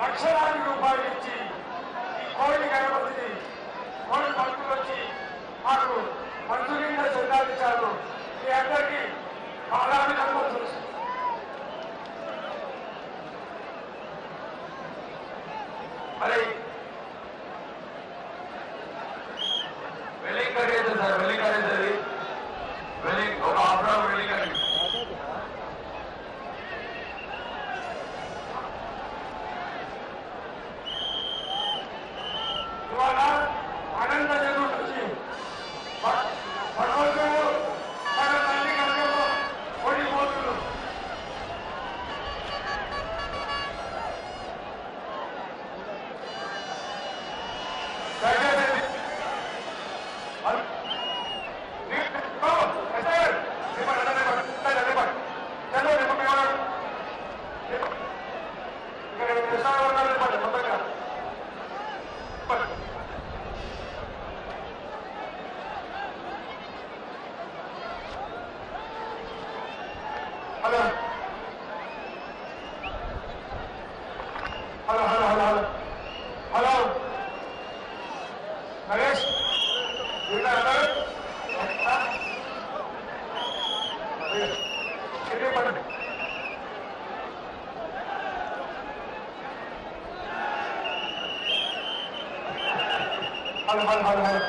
లక్షలాది రూపాయలు ఇచ్చి ఈ కోడి గణపతిని కోడి భక్తులు వచ్చి మాకు మంజూరీగా చెందాలించారు. మీ అందరికీ బాధాభినందనలు తెలుసు. మరి వెల్లింగ్ కర్రీ అయితే సార్, వెల్లింగ్ కర్రీ అవుతుంది. వెల్లింగ్ ఒక హాఫ్ అవర్ వెల్లింగ్ కర్రీ. ఇవాళ అనంత చతుర్దశి భగవంతుడు మన తల్లి కనుక ఓడిపోతుడు. Hello hello hello hello hello hello Naresh పడండి. హలో హలో హలో హలో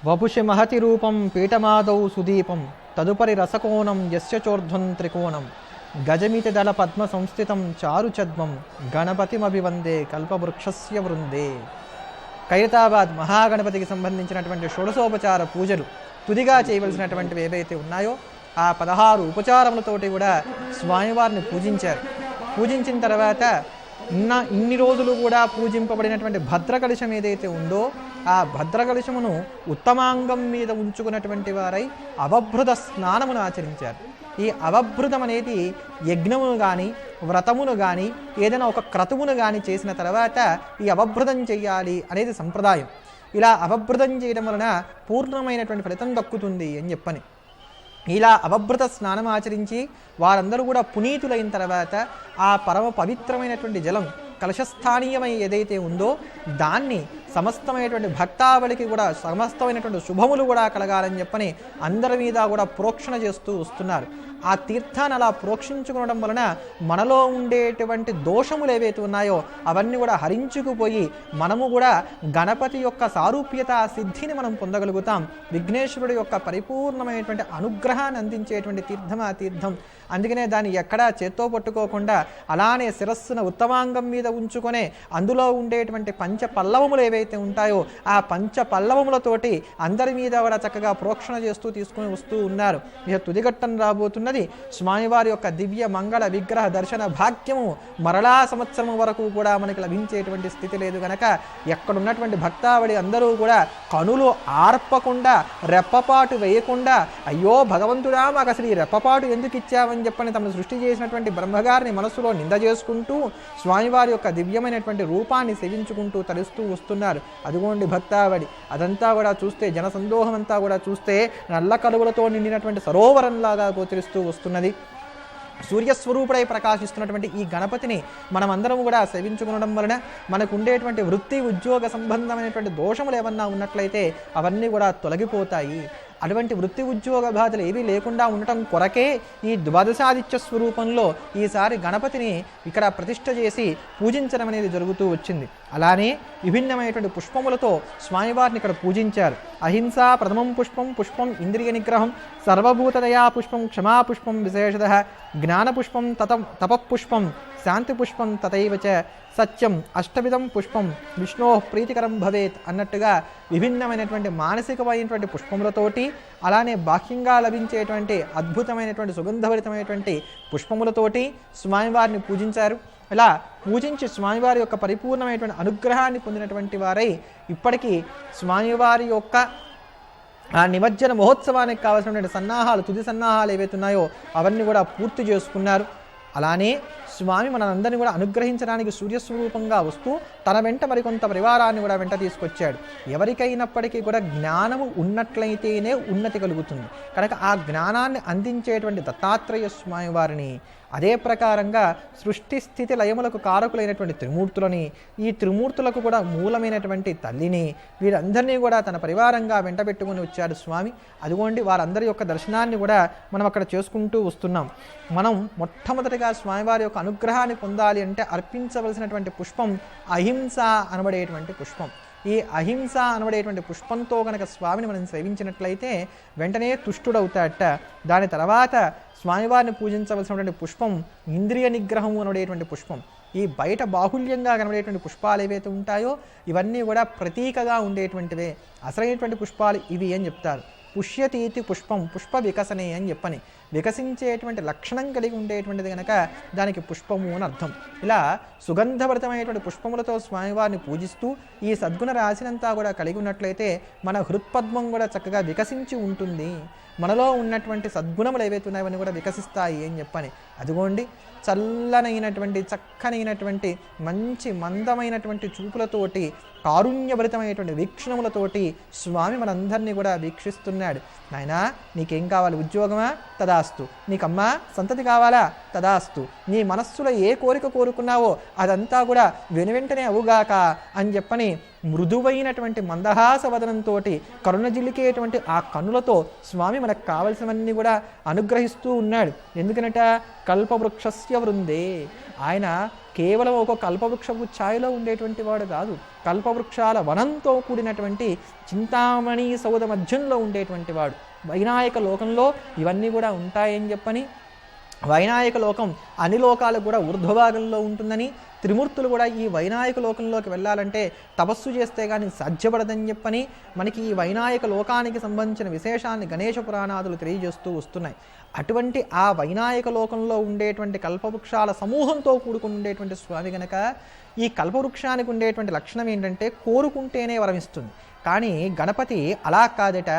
వపుషి మహతి రూపం పీఠమాదౌ సుదీపం తదుపరి రసకోణం యస్య చోర్ధ్వం త్రికోణం గజమితి దళ పద్మ సంస్థితం చారుచద్మం గణపతిమభివందే కల్పవృక్షస్య వృందే. ఖైరతాబాద్ మహాగణపతికి సంబంధించినటువంటి షోడశోపచార పూజలు తుదిగా చేయవలసినటువంటివి ఏవైతే ఉన్నాయో ఆ 16 ఉపచారములతోటి కూడా స్వామివారిని పూజించారు. పూజించిన తర్వాత ఇన్ని రోజులు కూడా పూజింపబడినటువంటి భద్రకలశం ఏదైతే ఉందో ఆ భద్రకలశమును ఉత్తమాంగం మీద ఉంచుకున్నటువంటి వారై అవభృత స్నానమును ఆచరించారు. ఈ అవభృతం అనేది యజ్ఞమును కానీ వ్రతమును కానీ ఏదైనా ఒక క్రతువును కానీ చేసిన తర్వాత ఈ అవభృతం చెయ్యాలి అనేది సంప్రదాయం. ఇలా అవభృతం చేయడం వలన పూర్ణమైనటువంటి ఫలితం దక్కుతుంది అని చెప్పని ఇలా అవభృత స్నానం ఆచరించి వారందరూ కూడా పునీతులైన తర్వాత ఆ పరమ పవిత్రమైనటువంటి జలం కలశస్థానీయమై ఏదైతే ఉందో దాన్ని సమస్తమైనటువంటి భక్తావళికి కూడా సమస్తమైనటువంటి శుభములు కూడా కలగాలని చెప్పని అందరి మీద కూడా ప్రోక్షణ చేస్తూ వస్తున్నారు. ఆ తీర్థాన్ని అలా ప్రోక్షించుకోవడం వలన మనలో ఉండేటువంటి దోషములు ఏవైతే ఉన్నాయో అవన్నీ కూడా హరించుకుపోయి మనము కూడా గణపతి యొక్క సారూప్యత సిద్ధిని మనం పొందగలుగుతాం. విఘ్నేశ్వరుడు యొక్క పరిపూర్ణమైనటువంటి అనుగ్రహాన్ని అందించేటువంటి తీర్థం ఆ తీర్థం. అందుకనే దాన్ని ఎక్కడా చేత్తో పట్టుకోకుండా అలానే శిరస్సున ఉత్తమాంగం మీద ఉంచుకొనే అందులో ఉండేటువంటి పంచ పల్లవములు ఏవైతే ఉంటాయో ఆ పంచ పల్లవములతోటి అందరి మీద కూడా చక్కగా ప్రోక్షణ చేస్తూ తీసుకుని వస్తూ ఉన్నారు. ఇక తుదిగట్టం రాబోతున్నది. స్వామివారి యొక్క దివ్య మంగళ విగ్రహ దర్శన భాగ్యము మరలా సంవత్సరం వరకు కూడా మనకి లభించేటువంటి స్థితి లేదు కనుక ఎక్కడున్నటువంటి భక్తావళి అందరూ కూడా కనులు ఆర్పకుండా రెప్పపాటు వేయకుండా అయ్యో భగవంతుడా మాకు అసలు ఈ రెప్పపాటు ఎందుకు ఇచ్చావని చెప్పని తమను సృష్టి చేసినటువంటి బ్రహ్మగారిని మనసులో నింద చేసుకుంటూ స్వామివారి యొక్క దివ్యమైనటువంటి రూపాన్ని సేవించుకుంటూ తలుస్తూ వస్తున్నారు. అదిగోండి భక్తావళి అదంతా కూడా చూస్తే జనసందోహం అంతా కూడా చూస్తే నల్ల కలువలతో నిండినటువంటి సరోవరంలాగా గోచరిస్తూ వస్తున్నది. సూర్యస్వరూపుడై ప్రకాశిస్తున్నటువంటి ఈ గణపతిని మనమందరం కూడా సేవించుకోవడం వలన మనకు ఉండేటువంటి వృత్తి ఉద్యోగ సంబంధమైనటువంటి దోషములు ఏమన్నా ఉన్నట్లయితే అవన్నీ కూడా తొలగిపోతాయి. అటువంటి వృత్తి ఉద్యోగ బాధలు ఏవీ లేకుండా ఉండటం కొరకే ఈ ద్వాదశాదిత్య స్వరూపంలో ఈసారి గణపతిని ఇక్కడ ప్రతిష్ఠ చేసి పూజించడం అనేది జరుగుతూ వచ్చింది. అలానే విభిన్నమైనటువంటి పుష్పములతో స్వామివారిని ఇక్కడ పూజించారు. అహింస ప్రథమం పుష్పం, పుష్పం ఇంద్రియ నిగ్రహం, సర్వభూతదయా పుష్పం, క్షమాపుష్పం విశేషత, జ్ఞానపుష్పం తపఃపుష్పం, శాంతి పుష్పం తథైవ చ సత్యం అష్టవిధం పుష్పం విష్ణో ప్రీతికరం భవేత్ అన్నట్టుగా విభిన్నమైనటువంటి మానసికమైనటువంటి పుష్పములతోటి అలానే బాహ్యంగా లభించేటువంటి అద్భుతమైనటువంటి సుగంధభరితమైనటువంటి పుష్పములతోటి స్వామివారిని పూజించారు. ఇలా పూజించి స్వామివారి యొక్క పరిపూర్ణమైనటువంటి అనుగ్రహాన్ని పొందినటువంటి వారై ఇప్పటికీ స్వామివారి యొక్క ఆ నిమజ్జన మహోత్సవానికి కావాల్సినటువంటి సన్నాహాలు తుది సన్నాహాలు ఏవైతే ఉన్నాయో అవన్నీ కూడా పూర్తి చేసుకున్నారు. అలానే స్వామి మనందరినీ కూడా అనుగ్రహించడానికి సూర్యస్వరూపంగా వస్తూ తన వెంట మరికొంత పరివారాన్ని కూడా వెంట తీసుకొచ్చాడు. ఎవరికైనప్పటికీ కూడా జ్ఞానము ఉన్నట్లయితేనే ఉన్నతి కలుగుతుంది కనుక ఆ జ్ఞానాన్ని అందించేటువంటి దత్తాత్రేయ స్వామి వారిని అదే ప్రకారంగా సృష్టి స్థితి లయములకు కారకులైనటువంటి త్రిమూర్తులని ఈ త్రిమూర్తులకు కూడా మూలమైనటువంటి తల్లిని వీరందరినీ కూడా తన పరివారంగా వెంట పెట్టుకుని వచ్చాడు స్వామి. అదిగోండి వారందరి యొక్క దర్శనాన్ని కూడా మనం అక్కడ చేసుకుంటూ వస్తున్నాం. మనం మొట్టమొదటిగా స్వామివారి యొక్క అనుగ్రహాన్ని పొందాలి అంటే అర్పించవలసినటువంటి పుష్పం అహింస అనబడేటువంటి పుష్పం. ఈ అహింస అనబడేటువంటి పుష్పంతో కనుక స్వామిని మనం సేవించినట్లయితే వెంటనే తుష్టుడవుతాడట. దాని తర్వాత స్వామివారిని పూజించవలసినటువంటి పుష్పం ఇంద్రియ నిగ్రహము అనబడేటువంటి పుష్పం. ఈ బయట బాహుల్యంగా కనబడేటువంటి పుష్పాలు ఏవైతే ఉంటాయో ఇవన్నీ కూడా ప్రతీకగా ఉండేటువంటివే. అసలైనటువంటి పుష్పాలు ఇవి అని చెప్తారు. పుష్యతీతి పుష్పం పుష్ప వికసనే అని చెప్పని వికసించేటువంటి లక్షణం కలిగి ఉండేటువంటిది కనుక దానికి పుష్పము అని అర్థం. ఇలా సుగంధభరితమైనటువంటి పుష్పములతో స్వామివారిని పూజిస్తూ ఈ సద్గుణ రాశినంతా కూడా కలిగి ఉన్నట్లయితే మన హృత్పద్మం కూడా చక్కగా వికసించి ఉంటుంది. మనలో ఉన్నటువంటి సద్గుణములు ఏవైతే ఉన్నాయో కూడా వికసిస్తాయి అని చెప్పని అదిగోండి చల్లనైనటువంటి చక్కనైనటువంటి మంచి మందమైనటువంటి చూపులతోటి కారుణ్యభరితమైనటువంటి వీక్షణములతోటి స్వామి మనందరినీ కూడా వీక్షిస్తున్నాడు. నాయనా నీకేం కావాలి? ఉద్యోగమా? తదాస్తు. నీకమ్మా సంతతి కావాలా? తదాస్తు. నీ మనస్సులో ఏ కోరిక కోరుకున్నావో అదంతా కూడా వెనువెంటనే అవుగాక అని చెప్పని మృదువైనటువంటి మందహాస వదనంతో కరుణ జిల్లికేటువంటి ఆ కన్నులతో స్వామి మనకు కావలసినవన్నీ కూడా అనుగ్రహిస్తూ ఉన్నాడు. ఎందుకనట కల్పవృక్షస్య వృందే. ఆయన కేవలం ఒక కల్పవృక్షపు ఛాయలో ఉండేటువంటి వాడు కాదు, కల్పవృక్షాల వనంతో కూడినటువంటి చింతామణి సౌధ మధ్యంలో ఉండేటువంటి వాడు. వైనాయక లోకంలో ఇవన్నీ కూడా ఉంటాయని చెప్పని, వైనాయక లోకం అన్ని లోకాలకు కూడా ఊర్ధ్వభాగంలో ఉంటుందని, త్రిమూర్తులు కూడా ఈ వైనాయక లోకంలోకి వెళ్ళాలంటే తపస్సు చేస్తే కానీ సాధ్యపడదని చెప్పని మనకి ఈ వైనాయక లోకానికి సంబంధించిన విశేషాన్ని గణేశ పురాణాదులు తెలియజేస్తూ వస్తున్నాయి. అటువంటి ఆ వైనాయక లోకంలో ఉండేటువంటి కల్పవృక్షాల సమూహంతో కూడుకుని ఉండేటువంటి స్వామి గనక ఈ కల్పవృక్షానికి ఉండేటువంటి లక్షణం ఏంటంటే కోరుకుంటేనే వరమిస్తుంది. కానీ గణపతి అలా కాదట.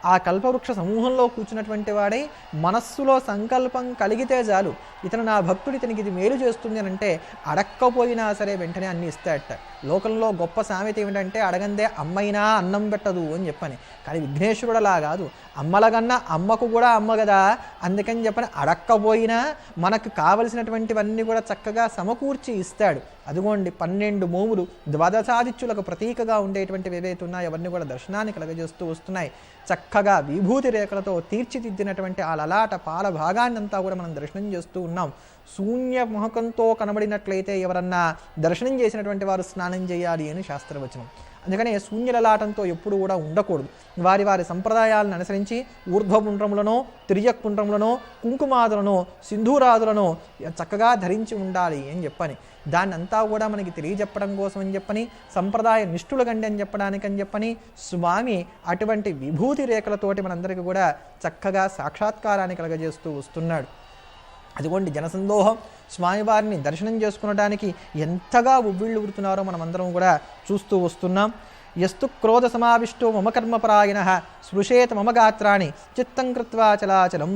ఆ కల్పవృక్ష సమూహంలో కూర్చున్నటువంటి వాడై మనస్సులో సంకల్పం కలిగితే చాలు, ఇతను నా భక్తుడు, ఇతనికి ఇది మేలు చేస్తుంది అని అంటే అడక్కపోయినా సరే వెంటనే అన్ని ఇస్తాడట. లోకంలో గొప్ప సామెత ఏమిటంటే అడగందే అమ్మైనా అన్నం పెట్టదు అని చెప్పని. కానీ విఘ్నేశ్వరుడు అలా కాదు, అమ్మలకన్నా అమ్మకు కూడా అమ్మ కదా, అందుకని చెప్పని అడక్కపోయినా మనకు కావలసినటువంటివన్నీ కూడా చక్కగా సమకూర్చి ఇస్తాడు. అదిగోండి 12 మోములు ద్వాదశాదిత్యులకు ప్రతీకగా ఉండేటువంటివి ఏవైతే ఉన్నాయో అవన్నీ కూడా దర్శనాన్ని కలగజేస్తూ వస్తున్నాయి. చక్కగా విభూతి రేఖలతో తీర్చిదిద్దినటువంటి ఆ లలాట పాల భాగాన్నంతా కూడా మనం దర్శనం చేస్తూ ఉన్నాం. శూన్య ముఖంతో కనబడినట్లయితే ఎవరన్నా దర్శనం చేసినటువంటి వారు స్నానం చేయాలి అని శాస్త్రవచనం. అందుకనే శూన్యలలాటంతో ఎప్పుడు కూడా ఉండకూడదు. వారి వారి సంప్రదాయాలను అనుసరించి ఊర్ధ్వపుండ్రములనో, తిర్యక్పుండ్రములనో, కుంకుమాదులనో, సింధూరాదులనో చక్కగా ధరించి ఉండాలి అని చెప్పని, దాన్ని అంతా కూడా మనకి తెలియజెప్పడం కోసం అని చెప్పని, సంప్రదాయ నిష్ఠుల గండి అని చెప్పడానికని చెప్పని స్వామి అటువంటి విభూతి రేఖలతోటి మనందరికీ కూడా చక్కగా సాక్షాత్కారాన్ని కలగజేస్తూ వస్తున్నాడు. అదిగోండి జనసందోహం స్వామివారిని దర్శనం చేసుకునడానికి ఎంతగా ఉవ్విళ్ళు ఉడుతున్నారో మనమందరం కూడా చూస్తూ వస్తున్నాం. యస్తు క్రోధ సమావిష్టో మమ కర్మపరాయణ స్పృశేత మమ గాత్రాన్ని చిత్తం కృత్వా చలాచలం.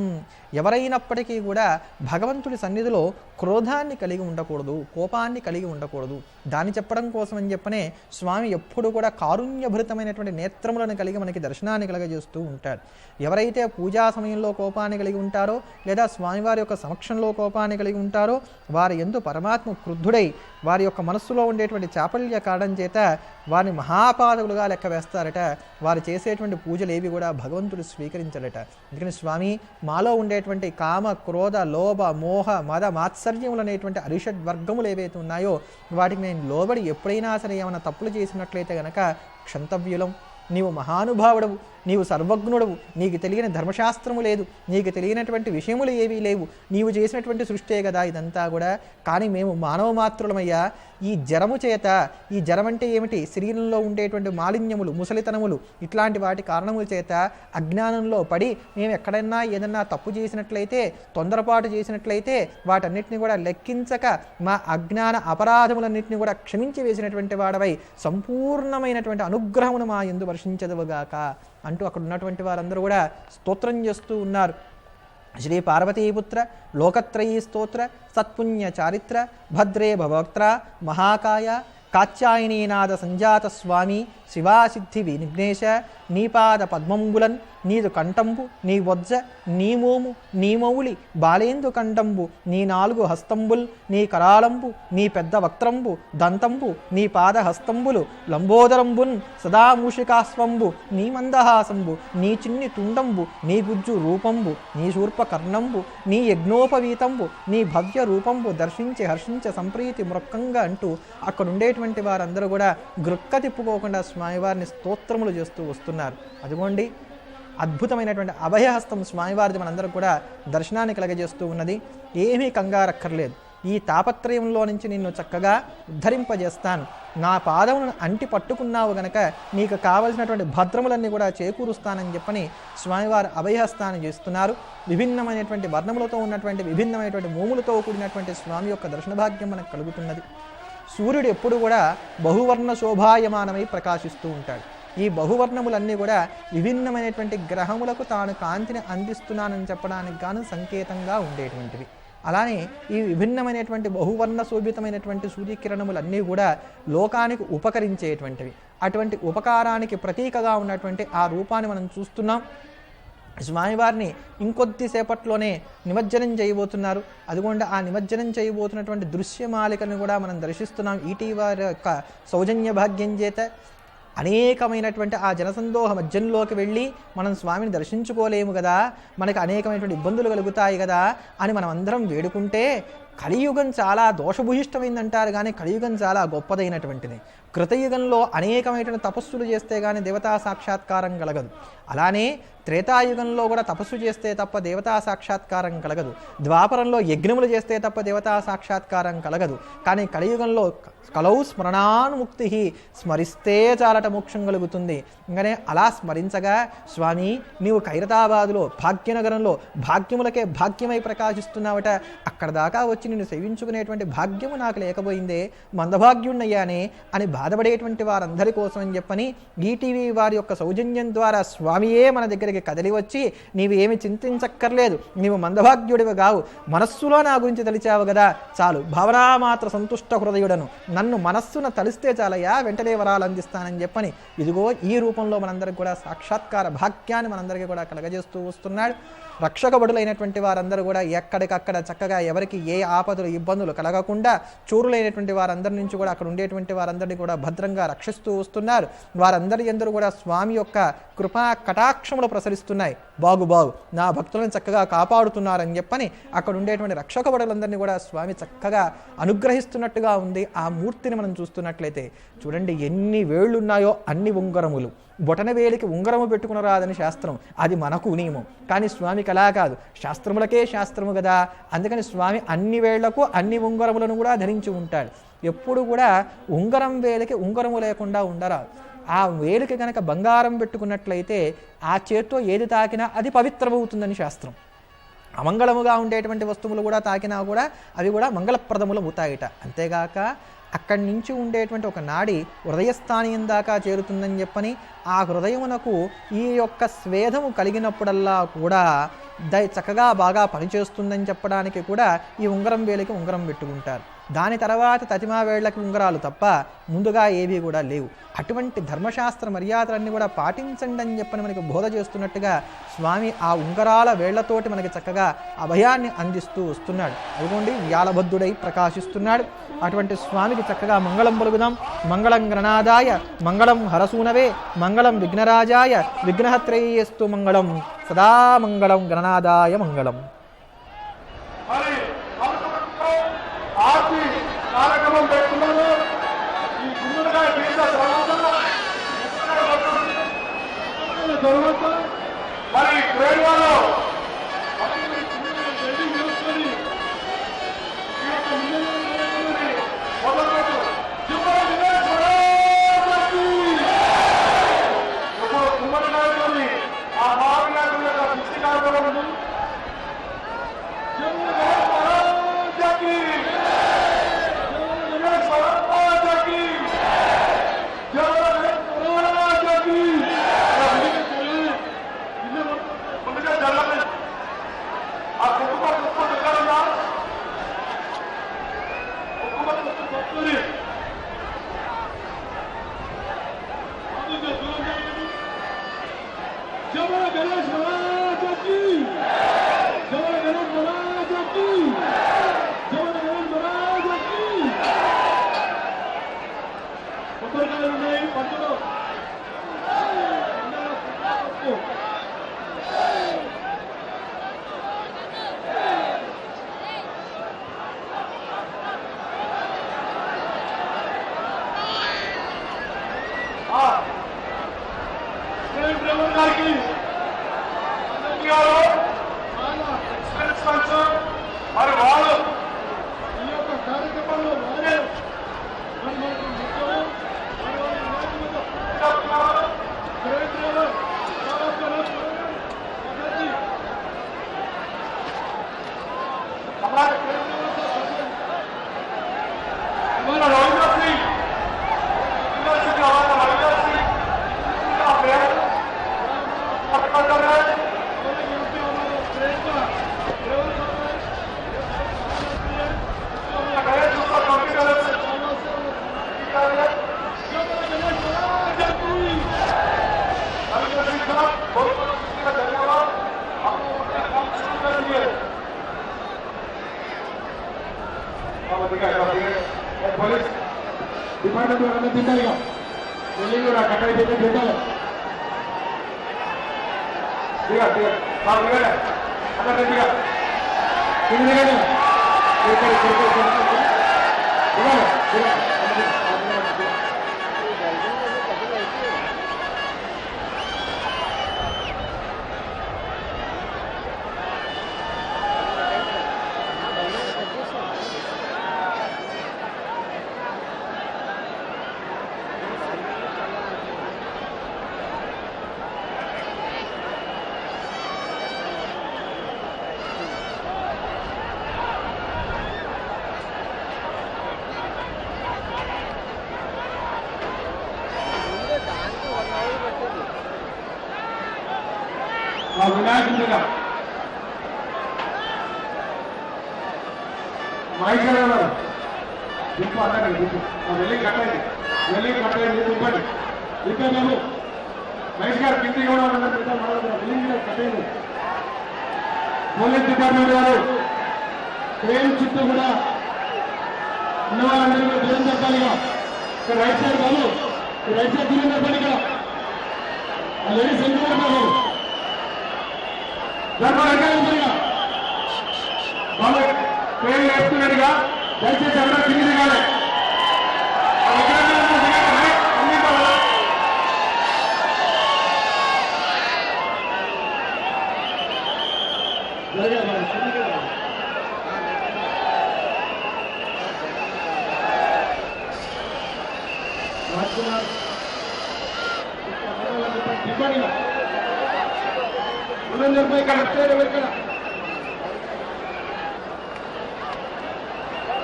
ఎవరైనప్పటికీ కూడా భగవంతుడి సన్నిధిలో క్రోధాన్ని కలిగి ఉండకూడదు, కోపాన్ని కలిగి ఉండకూడదు. దాన్ని చెప్పడం కోసం అని చెప్పనే స్వామి ఎప్పుడు కూడా కారుణ్యభరితమైనటువంటి నేత్రములను కలిగి మనకి దర్శనాన్ని కలగజేస్తూ ఉంటాడు. ఎవరైతే పూజా సమయంలో కోపాన్ని కలిగి ఉంటారో లేదా స్వామివారి యొక్క సమక్షంలో కోపాన్ని కలిగి ఉంటారో వారి యందు పరమాత్మ క్రుద్ధుడై వారి యొక్క మనస్సులో ఉండేటువంటి చాపల్య కారణం చేత వారిని మహాపాదకులుగా లెక్క వేస్తారట. వారు చేసేటువంటి పూజలు ఏవి కూడా భగవంతుడు స్వీకరించడట. అందుకని స్వామి మాలో ఉండేటువంటి కామ, క్రోధ, లోభ, మోహ, మద, మాత్సర్యములు అనేటువంటి అరిషడ్వర్గములు ఏవైతే ఉన్నాయో వాటికి నేను లోబడి ఎప్పుడైనా సరే ఏమైనా తప్పులు చేసినట్లయితే గనక క్షంతవ్యులం. నీవు మహానుభావుడవు, నీవు సర్వజ్ఞుడవు, నీకు తెలియని ధర్మశాస్త్రము లేదు, నీకు తెలియనటువంటి విషయములు ఏవీ లేవు, నీవు చేసినటువంటి సృష్టే కదా ఇదంతా కూడా. కానీ మేము మానవ మాత్రులమయ్యా, ఈ జరము చేత, ఈ జరం అంటే ఏమిటి, శరీరంలో ఉండేటువంటి మాలిన్యములు, ముసలితనములు, ఇట్లాంటి వాటి కారణముల చేత అజ్ఞానంలో పడి మేము ఎక్కడైనా ఏదన్నా తప్పు చేసినట్లయితే, తొందరపాటు చేసినట్లయితే వాటన్నిటిని కూడా లెక్కించక మా అజ్ఞాన అపరాధములన్నింటినీ కూడా క్షమించి వేసినటువంటి వాడవై సంపూర్ణమైనటువంటి అనుగ్రహమును మా యందు వర్షించదవుగాక అంటూ అక్కడ ఉన్నటువంటి వారందరూ కూడా స్తోత్రం చేస్తూ ఉన్నారు. శ్రీ పార్వతీపుత్ర లోకత్రయీ స్తోత్ర సత్పుణ్య చారిత్ర భద్రే భవక్త్ర మహాకాయ కాత్యాయనీనాద సంజాత స్వామి శివాసిద్ధి వినిఘ్నేశ నీపాద పద్మంబులన్ నీదు కంఠంబు నీ వజ్జ నీ మోము నీ మౌలి బాలేందు కంఠంబు నీ 4 హస్తంబుల్ నీ కరాళంబు నీ పెద్ద వక్త్రంబు దంతంబు నీ పాదహస్తంబులు లంబోదరంబున్ సదా మూషికాస్వంబు నీ మందహాసంబు నీ చిన్ని తుండంబు నీ గుజ్జు రూపంబు నీ శూర్ప కర్ణంబు నీ యజ్ఞోపవీతంబు నీ భవ్య రూపంబు దర్శించి హర్షించ సంప్రీతి మృక్కంగా అంటూ అక్కడ ఉండేటువంటి వారందరూ కూడా గృక్క తిప్పుకోకుండా స్వామివారిని స్తోత్రములు చేస్తూ వస్తున్నారు. అదిగోండి అద్భుతమైనటువంటి అభయహస్తం స్వామివారిది మనందరూ కూడా దర్శనాన్ని కలగజేస్తూ ఉన్నది. ఏమీ కంగారక్కర్లేదు, ఈ తాపత్రయంలో నుంచి నిన్ను చక్కగా ఉద్ధరింపజేస్తాను. నా పాదములను అంటి పట్టుకున్నావు గనక నీకు కావలసినటువంటి భద్రములన్నీ కూడా చేకూరుస్తానని చెప్పని స్వామివారు అభయహస్తాన్ని చేస్తున్నారు. విభిన్నమైనటువంటి వర్ణములతో ఉన్నటువంటి విభిన్నమైనటువంటి మోములతో కూడినటువంటి స్వామి యొక్క దర్శన భాగ్యం మనకు కలుగుతున్నది. సూర్యుడు ఎప్పుడు కూడా బహువర్ణ శోభాయమానమై ప్రకాశిస్తూ ఉంటాడు. ఈ బహువర్ణములన్నీ కూడా విభిన్నమైనటువంటి గ్రహములకు తాను కాంతిని అందిస్తున్నానని చెప్పడానికి గాను సంకేతంగా ఉండేటువంటివి. అలానే ఈ విభిన్నమైనటువంటి బహువర్ణ శోభితమైనటువంటి సూర్యకిరణములన్నీ కూడా లోకానికి ఉపకరించేటువంటివి. అటువంటి ఉపకారానికి ప్రతీకగా ఉన్నటువంటి ఆ రూపాన్ని మనం చూస్తున్నాం. స్వామివారిని ఇంకొద్దిసేపట్లోనే నిమజ్జనం చేయబోతున్నారు. అదిగోండి ఆ నిమజ్జనం చేయబోతున్నటువంటి దృశ్యమాలికను కూడా మనం దర్శిస్తున్నాం. ఈటీవారి యొక్క సౌజన్య భాగ్యం చేత అనేకమైనటువంటి ఆ జనసందోహ మధ్యంలోకి వెళ్ళి మనం స్వామిని దర్శించుకోలేము కదా, మనకు అనేకమైనటువంటి ఇబ్బందులు కలుగుతాయి కదా అని మనం అందరం వేడుకుంటే, కలియుగం చాలా దోషభూయిష్టమైందంటారు కానీ కలియుగం చాలా గొప్పదైనటువంటిది. కృతయుగంలో అనేకమైనటువంటి తపస్సులు చేస్తే కానీ దేవతా సాక్షాత్కారం కలగదు. అలానే త్రేతాయుగంలో కూడా తపస్సు చేస్తే తప్ప దేవతా సాక్షాత్కారం కలగదు. ద్వాపరంలో యజ్ఞములు చేస్తే తప్ప దేవతా సాక్షాత్కారం కలగదు. కానీ కలియుగంలో కలౌ స్మరణాన్ముక్తి, స్మరిస్తే చాలట మోక్షం కలుగుతుంది. ఇంకనే అలా స్మరించగా, స్వామి నీవు ఖైరతాబాదులో భాగ్యనగరంలో భాగ్యములకే భాగ్యమై ప్రకాశిస్తున్నావట, అక్కడ దాకా వచ్చి నిన్ను సేవించుకునేటువంటి భాగ్యము నాకు లేకపోయిందే, మందభాగ్యున్నయ్యానే అని బాధపడేటువంటి వారందరి కోసం అని చెప్పని ఈటీవీ వారి యొక్క సౌజన్యం ద్వారా స్వామియే మన దగ్గరికి కదిలి వచ్చి, నీవు ఏమి చింతించక్కర్లేదు, నీవు మందభాగ్యుడివి కావు, మనస్సులో నా గురించి తలిచావు కదా చాలు, భావనామాత్ర సంతుష్ట హృదయుడను, నన్ను మనస్సున తలిస్తే చాలయ్యా వెంటనే వరాలు అందిస్తానని చెప్పని ఇదిగో ఈ రూపంలో మనందరికి కూడా సాక్షాత్కార భాగ్యాన్ని మనందరికీ కూడా కలగజేస్తూ వస్తున్నాడు. రక్షకబడులైనటువంటి వారందరూ కూడా ఎక్కడికక్కడ చక్కగా ఎవరికి ఏ ఆపదలు ఇబ్బందులు కలగకుండా చూరులైనటువంటి వారందరి నుంచి కూడా అక్కడ ఉండేటువంటి వారందరినీ కూడా భద్రంగా రక్షిస్తూ వస్తున్నారు. వారందరి అందరూ కూడా స్వామి యొక్క కృపా కటాక్షములు ప్రసరిస్తున్నాయి. బాగు నా భక్తులను చక్కగా కాపాడుతున్నారని చెప్పని అక్కడ ఉండేటువంటి రక్షకబడులందరినీ కూడా స్వామి చక్కగా అనుగ్రహిస్తున్నట్టుగా ఉంది. ఆ మూర్తిని మనం చూస్తున్నట్లయితే చూడండి, ఎన్ని వేళ్ళున్నాయో అన్ని ఉంగరములు. బొటన వేలికి ఉంగరము పెట్టుకునరాదని శాస్త్రం, అది మనకు నియమం. కానీ స్వామికి అలా కాదు, శాస్త్రములకే శాస్త్రము కదా, అందుకని స్వామి అన్ని వేళ్లకు అన్ని ఉంగరములను కూడా ధరించి ఉంటాడు. ఎప్పుడు కూడా ఉంగరం వేలికి ఉంగరము లేకుండా ఉండరాదు. ఆ వేలికి కనుక బంగారం పెట్టుకున్నట్లయితే ఆ చేత్తో ఏది తాకినా అది పవిత్రమవుతుందని శాస్త్రం. అమంగళముగా ఉండేటువంటి వస్తువులు కూడా తాకినా కూడా అవి కూడా మంగళప్రదములు అవుతాయిట. అంతేగాక అక్కడి నుంచి ఉండేటువంటి ఒక నాడి హృదయస్థానం దాకా చేరుతుందని చెప్పని ఆ హృదయమునకు ఈ యొక్క స్వేదము కలిగినప్పుడల్లా కూడా చక్కగా బాగా పనిచేస్తుందని చెప్పడానికి కూడా ఈ ఉంగరం వేలికి ఉంగరం పెట్టుకుంటారు. దాని తర్వాత తతిమా వేళ్లకి ఉంగరాలు తప్ప ముందుగా ఏవి కూడా లేవు. అటువంటి ధర్మశాస్త్ర మర్యాదలన్నీ కూడా పాటించండి అని చెప్పని మనకి బోధ చేస్తున్నట్టుగా స్వామి ఆ ఉంగరాల వేళ్లతోటి మనకి చక్కగా అభయాన్ని అందిస్తూ వస్తున్నాడు. అదిగోండి వ్యాలబద్ధుడై ప్రకాశిస్తున్నాడు. అటువంటి స్వామికి చక్కగా మంగళం పలుకుదాం. మంగళం గణనాదాయ మంగళం హరసూనవే మంగళం విఘ్నరాజాయ విఘ్నహత్రేయస్తు మంగళం సదా మంగళం గణనాదాయ మంగళం. కార్యక్రమం పెట్టుకున్నాను. ఈ గుమ్మడికాయ పీట తర్వాత మరి రేడియోలో గుమ్మడికాయతోని ఆ మామిడి యొక్క పిచ్చి కార్యక్రమం మరి వాళ్ళు ఈ యొక్క కార్యక్రమంలో వారే पुलिस डिपार्टमेंट वाले వెళ్ళి కూడా కట్ అయిపోతే చూడాలి దిగా దిగా బాబు దిగా అక్కడ దిగా కింద దిగా వినాయకుడిగా మైసూరు దింపు అన్నాడు దింపు వెళ్ళి కట్టండి దింపండి దింపాము మహేష్ గారు కిందికి కూడా వెళ్ళి కట్టండి పోలీస్ డిపార్ట్మెంట్ వారు ట్రైన్ చుట్టూ కూడా ఉన్న వాళ్ళందరూ కూడా దూరం చెప్పాలిగా ఇక్కడ రైట్ సైడ్ బాబు రైట్ సైడ్ దూరం చెప్పండి ఇక్కడ ఆ లేడీస్ ఎందుకు బాబు బాబు ట్రైన్ వేస్తున్నట్టుగా దయచేసి ఎవరో కింది దిగాలి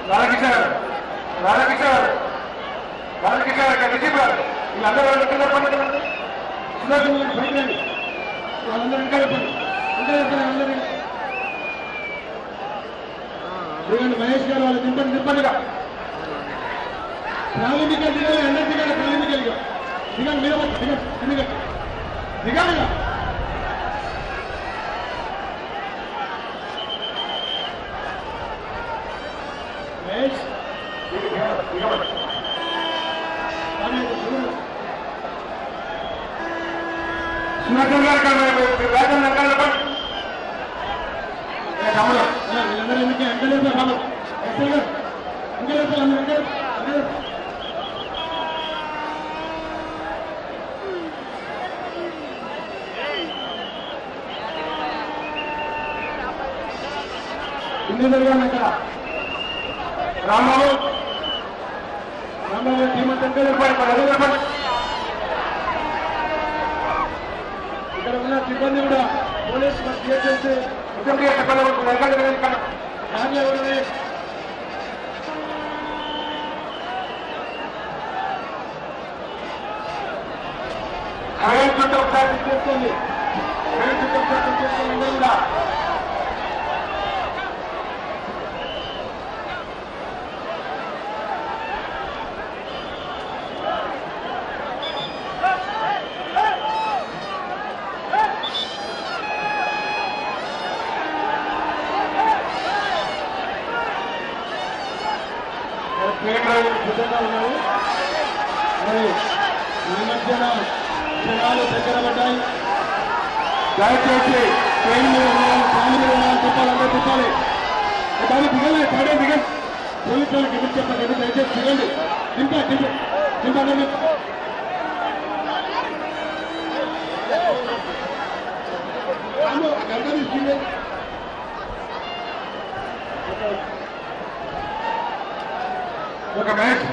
రాధాకిషోర్ వీళ్ళందరూ వాళ్ళందరూ ఇంకా చెప్పండి మహేష్ గారు వాళ్ళు దింపండిగా ప్రాథమిక దిగాలి అందరు దిగాలి ప్రాథమికలుగా దిగాలి మీద దిగాలి దిగాలిగా మహేష్ సునర్జన్ గారు వేదం తమ్ముడు వీళ్ళందరూ ఎందుకు ఎంకలేదు బాబు ఎస్ఐ గారు ఎంకలేదు అందరూ ఇంజనీర్ గారు ఇక్కడ రాంబాబు శ్రీమంత్ ఎంకలేదు ఇక్కడ ఉన్న సిబ్బంది కూడా పోలీస్ ఏజెన్సీ చుట్టూ ఒకసారి చేసుకోండి కూడా సిద్ధంగా ఉన్నారు మరి ఈ మధ్యన జనాలు దగ్గర పడ్డాయి దయచేసి ట్రైన్ మీద ఉన్నాను ఫ్యామిలీ మీద ఉన్నాను చెప్పాలి అందరూ చెప్పాలి దాన్ని దిగలే సైడే దిగండి పోలీసు వాళ్ళకి ఎదురు చెప్పండి దయచేసి దిగండి దింపండి ఒక మ్యాచ్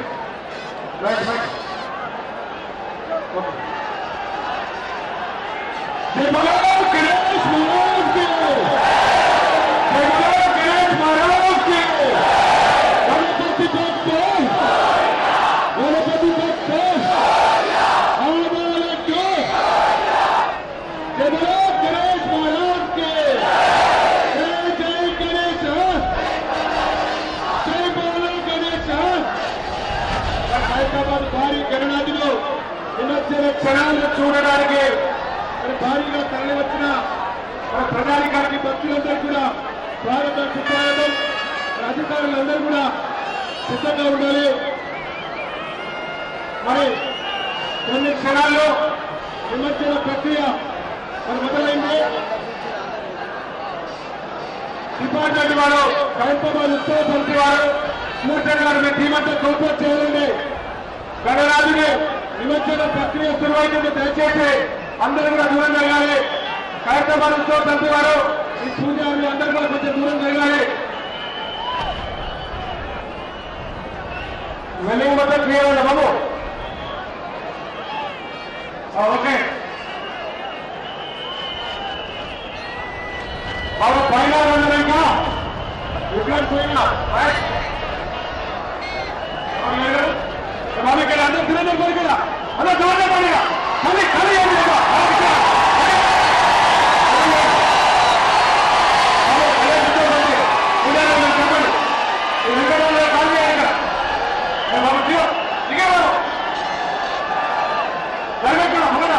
భారీ గణనాథులు విమర్శన క్షణాలను చూడడానికి భారీగా తరలి వచ్చిన మన ప్రధానికారికి భక్తులందరూ కూడా స్వాగతం సుస్వాగతం అధికారులందరూ కూడా సిద్ధంగా ఉండాలి. మరి కొన్ని క్షణాల్లో నిమజ్జన ప్రక్రియ మరి మొదలైంది. డిపార్ట్మెంట్ వారు, హైదరాబాద్ ఉత్సవ సమితి వారు, సూచన గారు మీ టీం అంతా కోఆపరేట్ చేయాలండి. గణరాజుని నిమజ్జన ప్రక్రియ సులువైంది. దయచేసి అందరూ కూడా దూరం జరగాలి. హైదరాబాద్ ఉత్సవ సమితి వారు ఈ పూజారులు అందరూ కూడా కొంచెం దూరం జరగాలి. వెల్లింగ్ మొత్తం క్లియర్ అవ్వండి బాబు. ఓకే బాబు, పైన ఇంకా ఇక్కడ పోయినా బాబు ఇక్కడ అందరూ తిరుగుతారు. పోయి కదా అలా దూరంగా పడిగా ఖాళీ ఖాళీ చెప్పండి. ఖాళీ బాబు దిగ దిగే బాబు జరగకుండా మొదట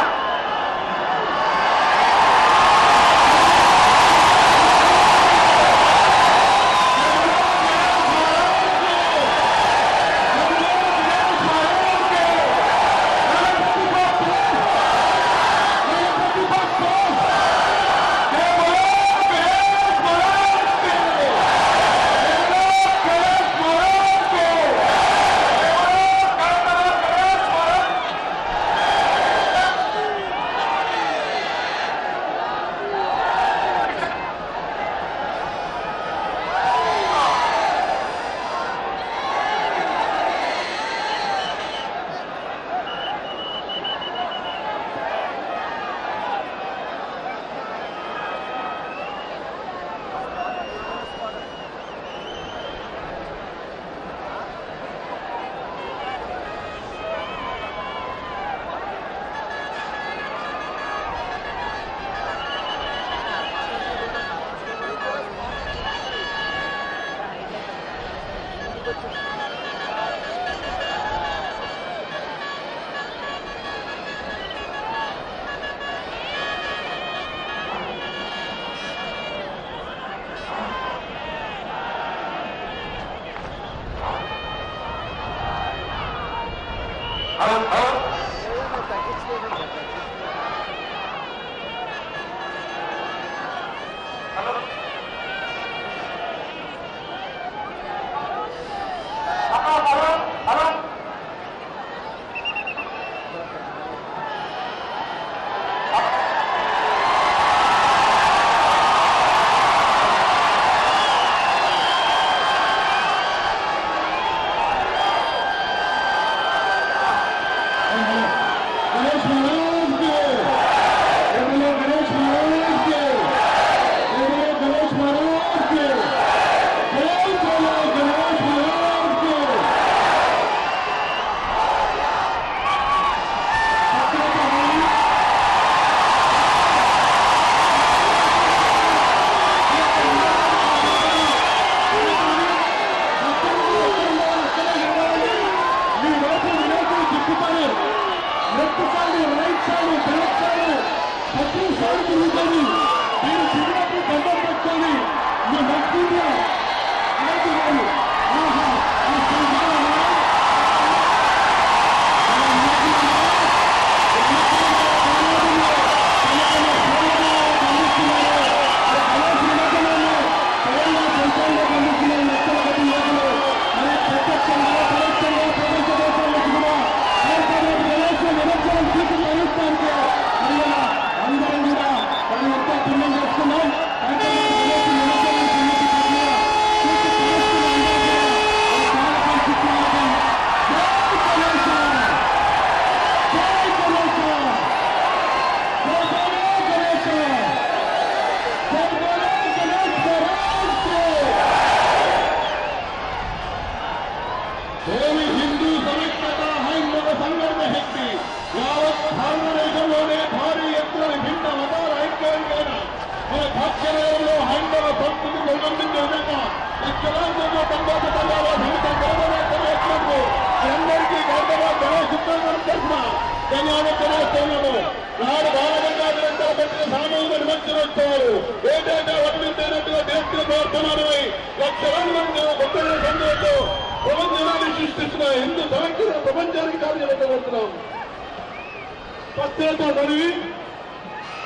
భక్తులతో మనవి,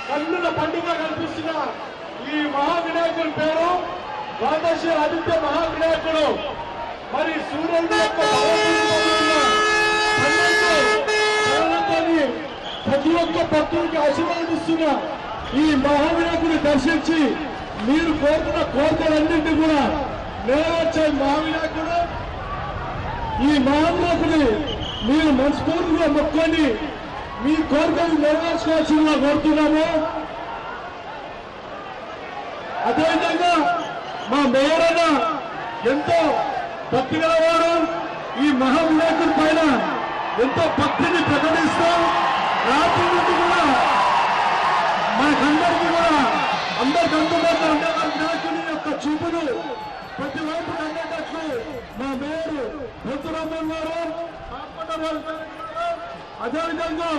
కన్నుల పండుగ కనిపిస్తున్న ఈ మహావినాయకుడి పేరు ద్వాదశి ఆదిత్య మహావినాయకుడు. మరి సూర్యుడి యొక్క ప్రతి ఒక్క భక్తుడికి ఆశీర్వాదిస్తున్న ఈ మహావినాయకుడిని దర్శించి మీరు కోరుతున్న కోరికలన్నింటినీ కూడా నెరవేర్చే మహావినాయకుడు. ఈ మహావినాయకుడిని మీరు మనస్ఫూర్తిగా మొక్కొని మీ కోరికలు నెరవేర్చుకోవాల్సిందిగా కోరుతున్నాము. అదేవిధంగా మా మేయర్ అన్న ఎంతో భక్తి గలవాడు. ఈ మహావినాయకుడి పైన ఎంతో భక్తిని ప్రకటిస్తూ రాత్రి నుండి కూడా మనకందరికీ కూడా అందరికి అందుబాటులో ఉండే వినాయకుడి యొక్క చూపును ప్రతి వైపు అందేటట్లు మా మేయర్ రుతురామన్ గారు, అదేవిధంగా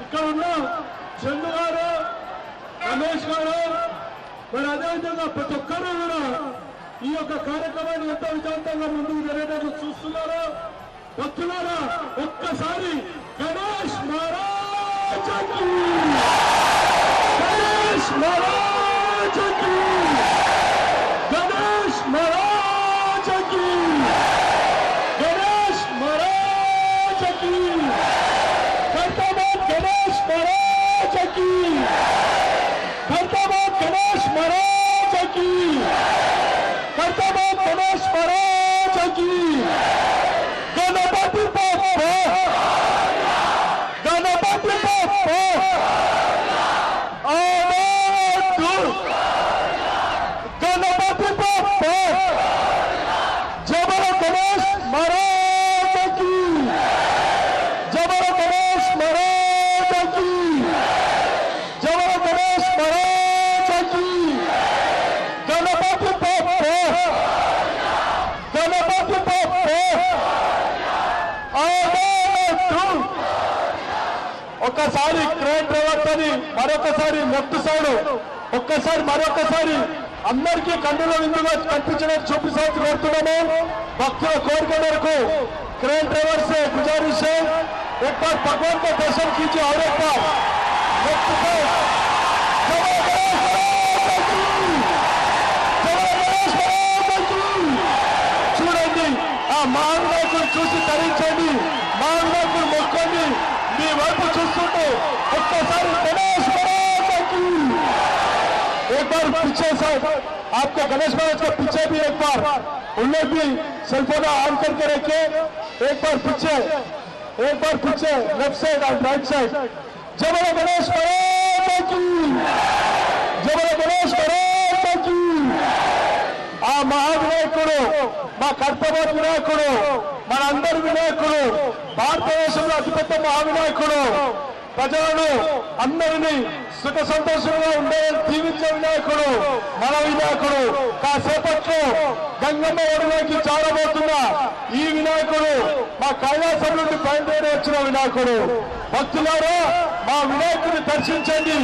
ఇక్కడ ఉన్న చందు గారు, రమేష్ గారు, మరి అదేవిధంగా ప్రతి ఒక్కరూ కూడా ఈ యొక్క కార్యక్రమాన్ని ఎంతో విజయవంతంగా ముందుకు జరిగేటట్లు చూస్తున్నారు. భక్తులారా ఒక్కసారి గణేష్ మహారాజుకి, గణేష్ మహారాజుకి, గణేష్ మహారాజుకి, గణేష్ మహారాజుకి, కర్తవ్య గణేష్ మహారాజుకి, కర్తవ్య గణేష్ మహారాజుకి, కర్తవ్య గణేష్ మహారాజుకి. గణపతి బప్ప, గణపతి బప్ప ఆనాడు, గణపతి బప్ప జబర గణేష్ మహారాజుకి, జబర గణేష్ మహారాజుకి, జబర గణేష్ మహారాజుకి. గణపతి బప్ప, గణపతి బప్ప ఆనాడు. ఒక్కసారి క్రేన్ ప్రవర్తని మరొకసారి లెఫ్ట్ సైడ్ ఒక్కసారి మరొకసారి అందరికీ కన్నుల విందుగా కనిపించడం చూపించాల్సి కోరుతున్నాము. భక్తుల కోరిక మేరకు क्रेन ड्राइवर से गुजारिश है एक बार भगवान का दर्शन कीजिए और एक बार చూడండి ఆ మహానాయకుడు చూసి తరించండి, మహానాయకుడు మొక్కండి. మీ వైపు చూస్తుంటే ఒక్కసారి गणेश महाराज की एक बार पीछे से आपको गणेश महाराज के पीछे भी एक बार उन लोग भी सेलफोन ऑन करके रखे. एक बार पीछे लेफ्ट साइड और राइट साइड. जय बोलो गणेश महाराज की, जय बोलो गणेश महाराज की. ఆ మహావినాయకుడు మా కర్తవ్య వినాయకుడు, మనందరి వినాయకుడు, భారతదేశంలో అతిపెద్ద మహావినాయకుడు, ప్రజలను అందరినీ సుఖ సంతోషంగా ఉండే జీవించే వినాయకుడు మన వినాయకుడు. కాసేపట్లో గంగమ్మ ఒడిలోకి చేరబోతున్న ఈ వినాయకుడు మా కైలాసం నుండి బయలుదేరి వచ్చిన వినాయకుడు. భక్తులారా మా వినాయకుడిని దర్శించండి,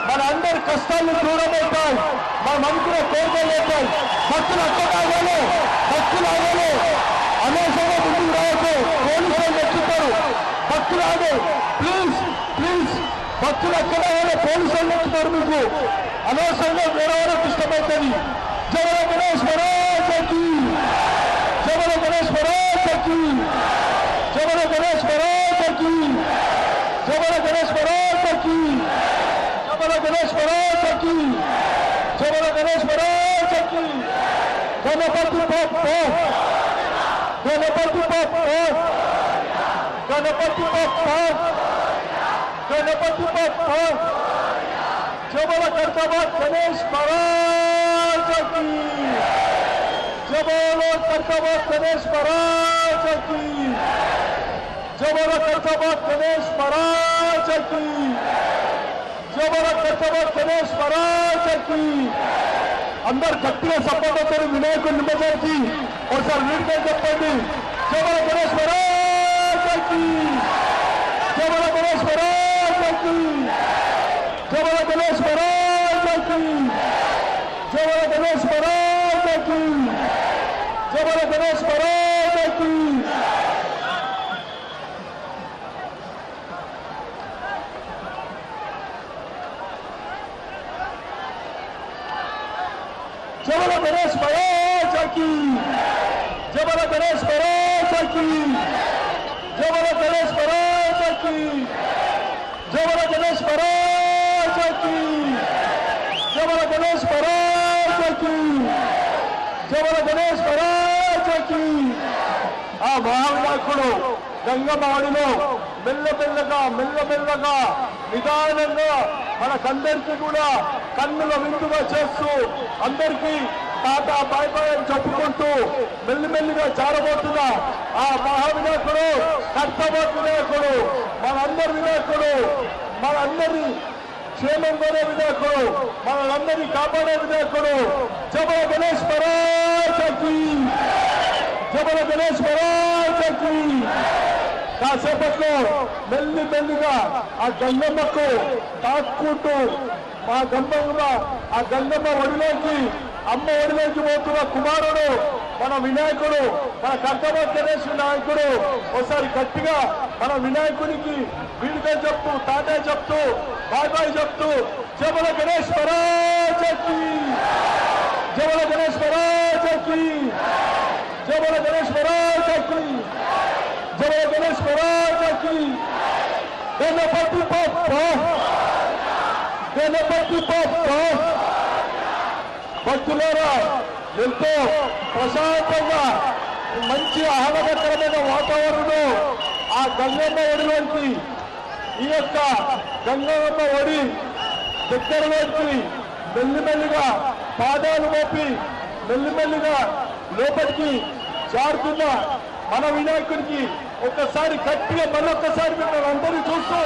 మన అందరి కష్టాలు దూరమవుతాయి, మనం అనుకున్న కోరికలు అవుతాయి. భక్తులు అక్కడాగానే అనవసరంగా ముందుకు రావద్దు, పోలీసులు ఎక్కుతారు. భక్తులు ఆగే ప్లీజ్ భక్తులు అక్కడాగానే పోలీసులు ఎక్కుతారు, మీకు అనవసరంగా వేరే ఇష్టమవుతుంది. జయ గణేష్ మహారాజుకి, జయ గణేష్ మహారాజుకి, జయ గణేష్ మహారాజుకి, జయ గణేష్ మహారాజుకి, జయ గణేష్ మహారాజుకి, జయ గణేష్ మహారాజుకి. గణపతి బప్ప, గణపతి బప్ప, గణపతి బప్ప, గణపతి బప్ప. జయ కర్తవ్య గణేష్ మహారాజుకి, జయ కర్తవ్య గణేష్ మహారాజుకి, జయ కర్తవ్య గణేష్ మహారాజుకి, జయ కర్తవ్య గణేష్ మహారాజుకి. అందరు గట్టిగా సపోర్ట్ వినాయకుడి నిమజ్జనానికి ఒకసారి నీటిగా చెప్పండి. జయ గణేష్ మహారాజుకి, జయ గణేష్ మహారాజుకి, జయ గణేష్ మహారాజుకి, జయ గణేష్ మహారాజుకి, జయ గణేష్ మహారాజుకి. జబల గణేష్ మహారాజకి జబల గణేష్ మహారాజకి జబల గణేష్ మహారాజకి జబల గణేష్ మహారాజకి జబల గణేష్ మహారాజకి జబల గణేష్ మహారాజకి ఆ మహానాయకుడు గంగమ్మ ఒడిలో మెల్లమెల్లగా నిదానంగా మనకందరికీ కూడా కన్నుల విందుగా చేస్తూ అందరికీ టాటా బాయ్ బాయ్ అని చెప్పుకుంటూ మెల్లిమెల్లిగా జారబోతున్న ఆ మహావినాయకుడు కర్తవ్య వినాయకుడు మనందరి వినాయకుడు మనందరి క్షేమం కోరే వినాయకుడు మనందరినీ కాపాడే వినాయకుడు జబల గణేష్ మహారాజకి జబల గణేష్ మహారాజకి కాసేపట్లో మెల్లిగా ఆ గంగమ్మకు తాక్కుంటూ ఆ గంగమ్మ ఒడిలోకి అమ్మ ఒడిలోకి పోతున్న కుమారుడు మన వినాయకుడు మన కర్తవ్య గణేష్ వినాయకుడు ఒకసారి గట్టిగా మన వినాయకుడికి వీడిగా చెప్తూ టాటా చెప్తూ బాయ్ బాయ్ చెప్తూ జబల గణేష్ మహారాజకి జబల గణేష్ మహారాజకి జబల గణేష్ మహారాజకి జబల గణేష్ మహారాజకి గణపతి బప్ప గణపతి బప్ప భక్తులారా ఎంతో ప్రశాంతంగా మంచి ఆహ్లాదకరమైన వాతావరణంలో ఆ గంగమ్మ ఒడిలోకి ఈ యొక్క గంగమ్మ ఒడి దగ్గరలోకి మెల్లిమెల్లిగా పాదాలు మోపి మెల్లిమెల్లిగా లోపలికి జారుతున్న మన వినాయకుడికి ఒక్కసారి గట్టిగా మళ్ళొక్కసారి మిమ్మల్ని అందరినీ చూస్తూ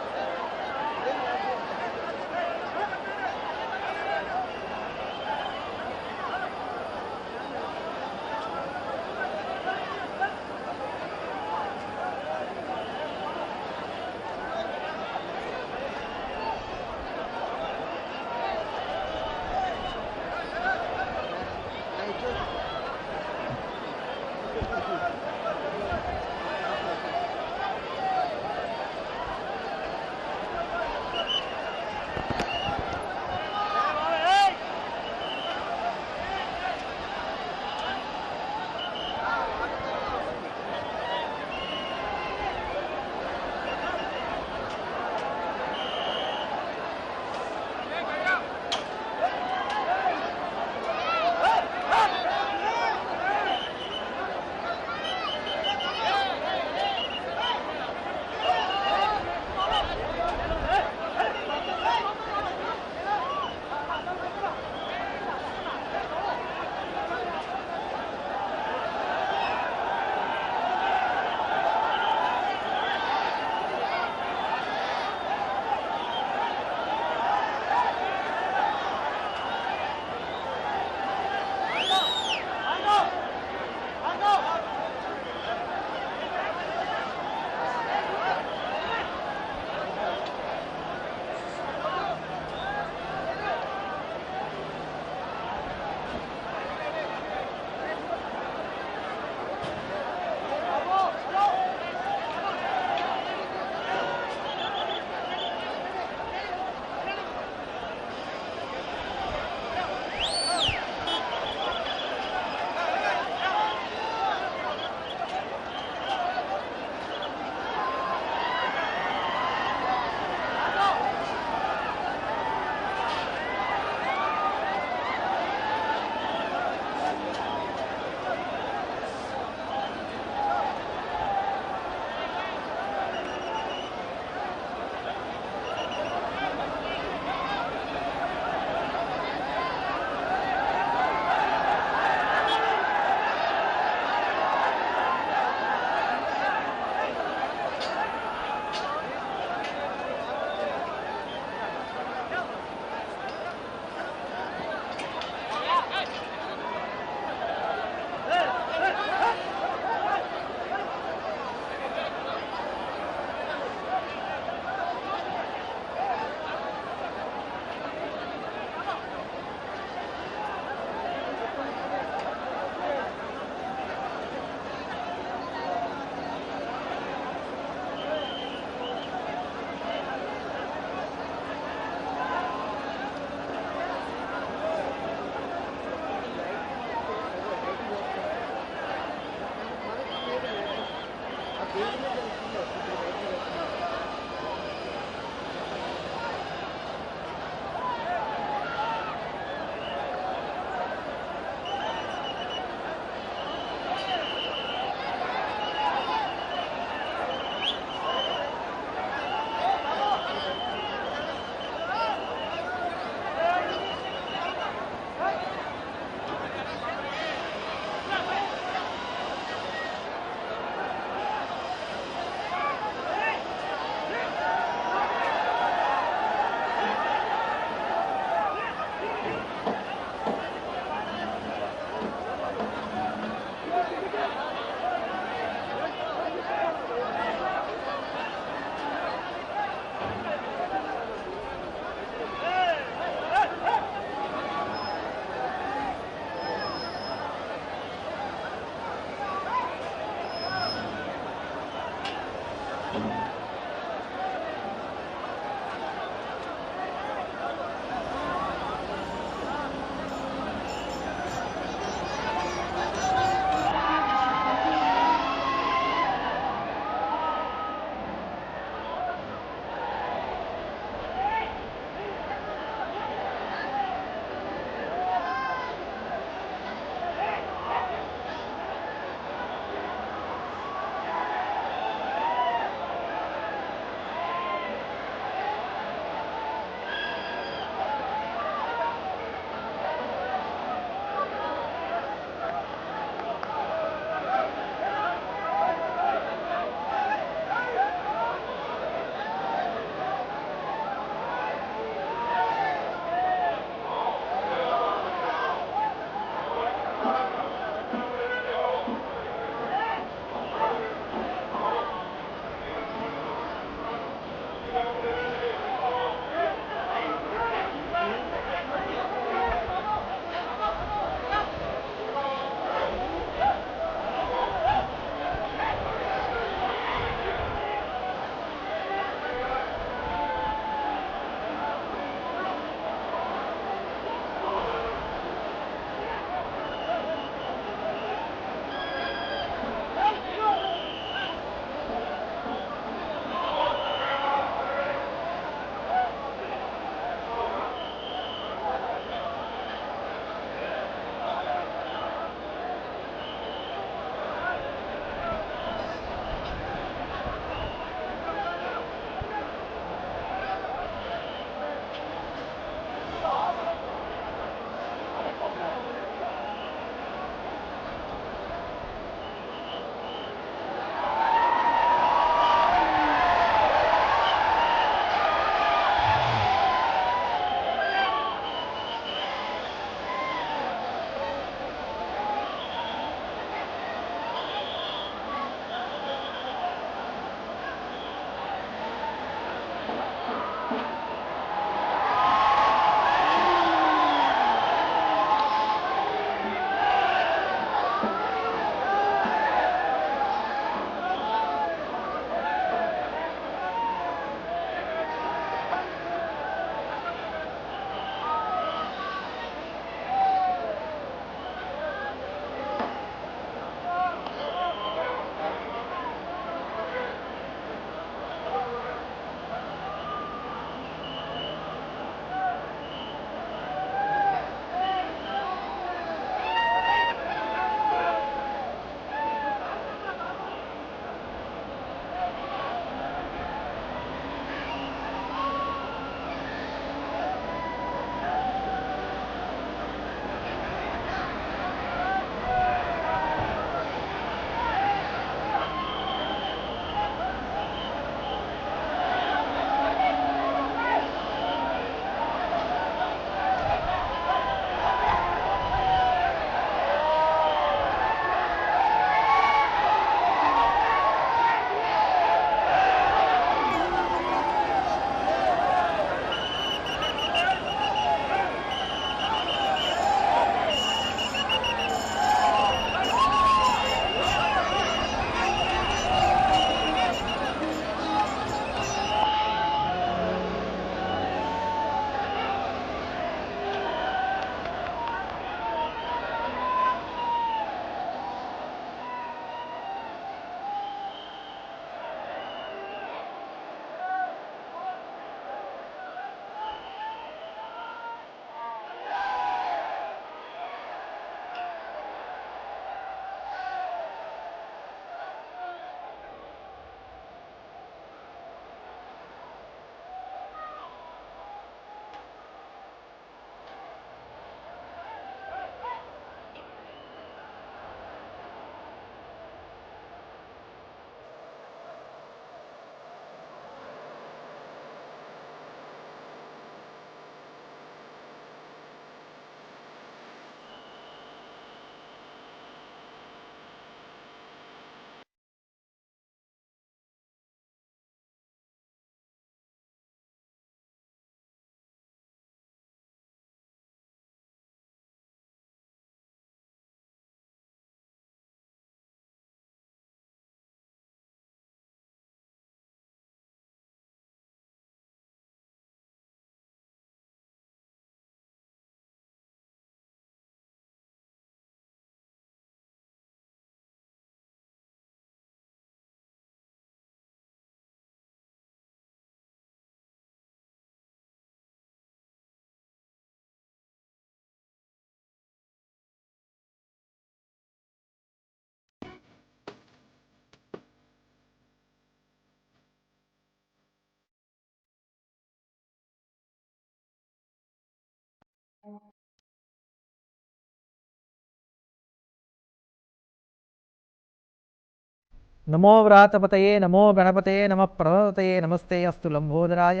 నమో వ్రాతపతయే నమో గణపతయే నమ ప్రణవతయే నమస్తే అస్తు లంబోదరాయ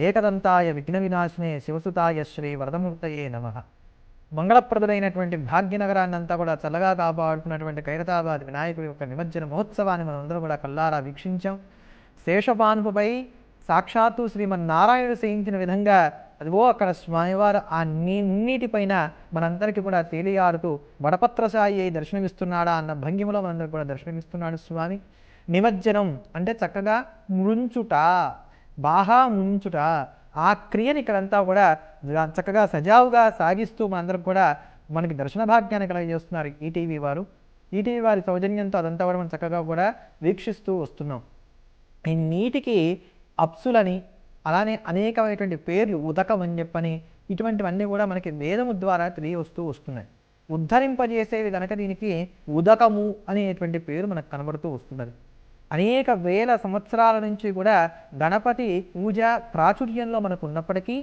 ఏకదంతాయ విఘ్న వినాశనే శివసుతాయ శ్రీ వరదమూర్తయే నమః. మంగళప్రదులైనటువంటి భాగ్యనగరాన్ని అంతా కూడా చల్లగా కాపాడుతున్నటువంటి ఖైరతాబాద్ వినాయకుడి యొక్క నిమజ్జన మహోత్సవాన్ని మనం అందరం కూడా కల్లారా వీక్షించాం. శేషపాన్పుపై సాక్షాత్తు శ్రీమన్నారాయణుడు చేయించిన విధంగా అదిగో అక్కడ స్వామివారు ఆ నీటిపైన మనందరికీ కూడా తేలియాడుతూ వడపత్రసాయి అయి దర్శనమిస్తున్నాడా అన్న భంగిమలో మనందరికీ కూడా దర్శనమిస్తున్నాడు స్వామి. నిమజ్జనం అంటే చక్కగా ముంచుట, బాగా ముంచుట, ఆ క్రియని ఇక్కడంతా కూడా చక్కగా సజావుగా సాగిస్తూ మనందరికి కూడా మనకి దర్శన భాగ్యాన్ని కలగజేస్తున్నారు ఈటీవీ వారు. ఈటీవీ వారి సౌజన్యంతో అదంతా కూడా మనం చక్కగా కూడా వీక్షిస్తూ వస్తున్నాం. ఈ నీటికి అప్సులని, అలానే అనేకమైనటువంటి పేర్లు, ఉదకం అని చెప్పని, ఇటువంటివన్నీ కూడా మనకి వేదము ద్వారా తెలియవస్తూ వస్తున్నాయి. ఉద్ధరింపజేసేవి కనుక దీనికి ఉదకము అనేటువంటి పేరు మనకు కనబడుతూ వస్తున్నది. అనేక వేల సంవత్సరాల నుంచి కూడా గణపతి పూజ ప్రాచుర్యంలో మనకు ఉన్నప్పటికీ